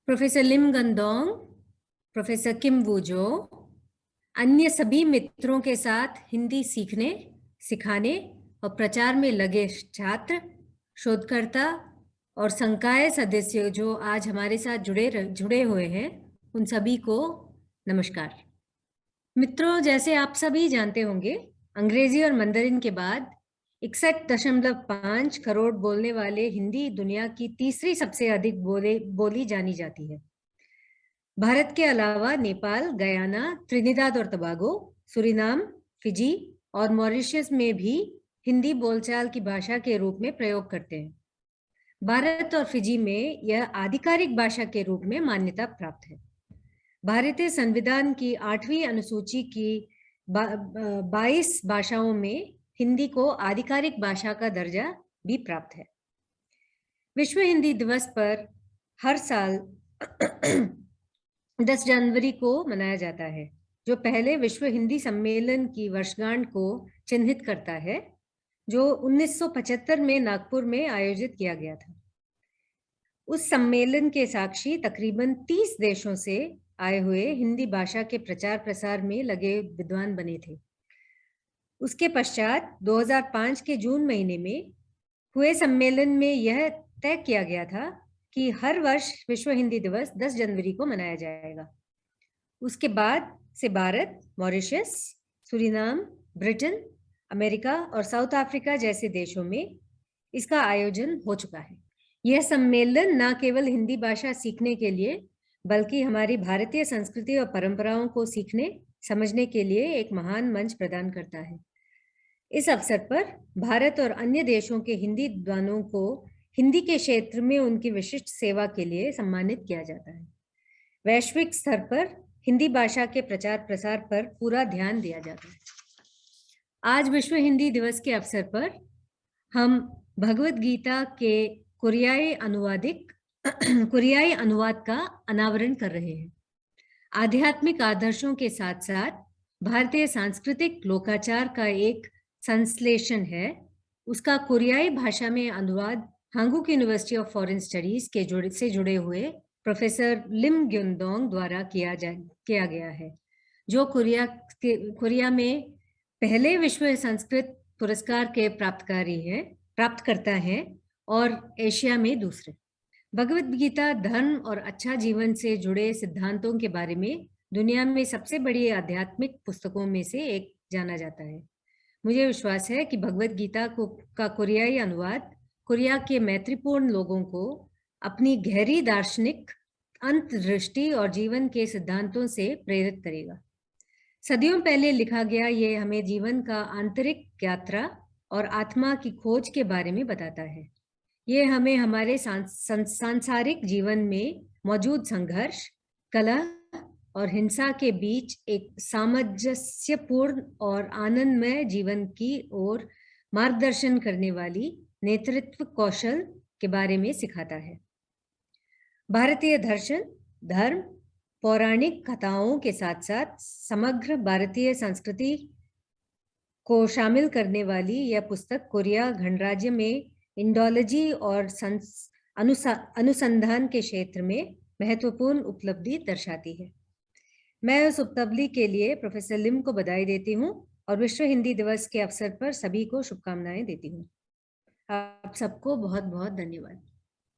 Professor लिम गंदोंग, professor किम वूजो, अन्य सभी मित्रों के साथ हिंदी सीखने, सिखाने और प्रचार में लगे छात्र, शोधकर्ता और संकाय सदस्य जो आज हमारे साथ जुड़े हुए हैं, उन सभी को नमस्कार। मित्रों, जैसे आप सभी जानते होंगे, अंग्रेजी और मंdarin के बाद 61.5 करोड़ बोलने वाले हिंदी दुनिया की तीसरी सबसे अधिक बोली जानी जाती है। भारत के अलावा नेपाल, गयाना, त्रिनिदाद और टबागो, सुरिनाम, फिजी और मॉरिशस में भी हिंदी बोलचाल की भाषा के रूप में प्रयोग करते हैं। भारत और फिजी में यह आधिकारिक भाषा के रूप में मान्यता प्राप्त है। भारतीय संविधान की 8वीं अनुसूची की 22 भाषाओं में हिंदी को आधिकारिक भाषा का दर्जा भी प्राप्त है। विश्व हिंदी दिवस पर हर साल 10 जनवरी को मनाया जाता है, जो पहले विश्व हिंदी सम्मेलन की वर्षगांठ को चिन्हित करता है, जो 1975 में नागपुर में आयोजित किया गया था। उस सम्मेलन के साक्षी तकरीबन 30 देशों से आए हुए हिंदी भाषा के प्रचार प्रसार में लगे विद्वान बने थे। उसके पश्चात 2005 के जून महीने में हुए सम्मेलन में यह तय किया गया था कि हर वर्ष विश्व हिंदी दिवस 10 जनवरी को मनाया जाएगा। उसके बाद से Bharat, Mauritius, Suriname, Britain, America और साउथ अफ्रीका जैसे देशों में इसका आयोजन हो चुका है। यह सम्मेलन न केवल हिंदी भाषा सीखने के लिए, बल्कि हमारी भारतीय संस्कृति और परंपराओं को सीखने, समझने के लिए एक महान मंच प्रदान करता है। इस अवसर पर भारत और अन्य देशों के हिंदी विद्वानों को हिंदी के क्षेत्र में उनकी विशिष्ट सेवा के लिए सम्मानित किया जाता है। वैश्विक स्तर पर हिंदी भाषा के प्रचार प्रसार पर पूरा ध्यान दिया जाता है। आज विश्व हिंदी दिवस के अवसर पर हम भगवत गीता के कोरियाई अनुवाद का अनावरण कर रहे हैं। आध्यात्मिक आदर्शों के साथ साथ भारतीय सांस्कृतिक लोकाचार का एक संश्लेषण है। उसका कोरियाई भाषा में अनुवाद हांगुक यूनिवर्सिटी ऑफ फॉरेन स्टडीज से जुड़े हुए प्रोफेसर लिम ग्युनडोंग द्वारा किया गया है, जो कोरिया में पहले विश्व संस्कृत पुरस्कार के प्राप्तकर्ता हैं और एशिया में दूसरे। भगवत गीता धर्म और अच्छा जीवन से जुड़े सिद्धांतों के बारे में दुनिया में सबसे बड़ी आध्यात्मिक पुस्तकों में से एक जाना जाता है। मुझे विश्वास है कि भगवत गीता का कोरियाई अनुवाद कोरिया के मैत्रीपूर्ण लोगों को अपनी गहरी दार्शनिक अंतर्दृष्टि और जीवन के सिद्धांतों से प्रेरित करेगा। सदियों पहले लिखा गया ये हमें जीवन का आंतरिक यात्रा और आत्मा की खोज के बारे में बताता है। ये हमें हमारे सांसारिक जीवन में मौजूद संघर्ष, कलह और हिंसा के बीच एक सामंजस्यपूर्ण और आनंदमय जीवन की ओर मार्गदर्शन करने वाली नेतृत्व कौशल के बारे में सिखाता है। भारतीय दर्शन, धर्म, पौराणिक कथाओं के साथ साथ समग्र भारतीय संस्कृति को शामिल करने वाली यह पुस्तक कोरिया गणराज्य में इंडोलॉजी और अनुसंधान के क्षेत्र में महत्वपूर्ण उपलब्धि दर्शाती है। मैं उस उपलब्धि के लिए प्रोफेसर लिम को बधाई देती हूँ और विश्व हिंदी दिवस के अवसर पर सभी को शुभकामनाएं देती हूँ। आप सबको बहुत बहुत धन्यवाद।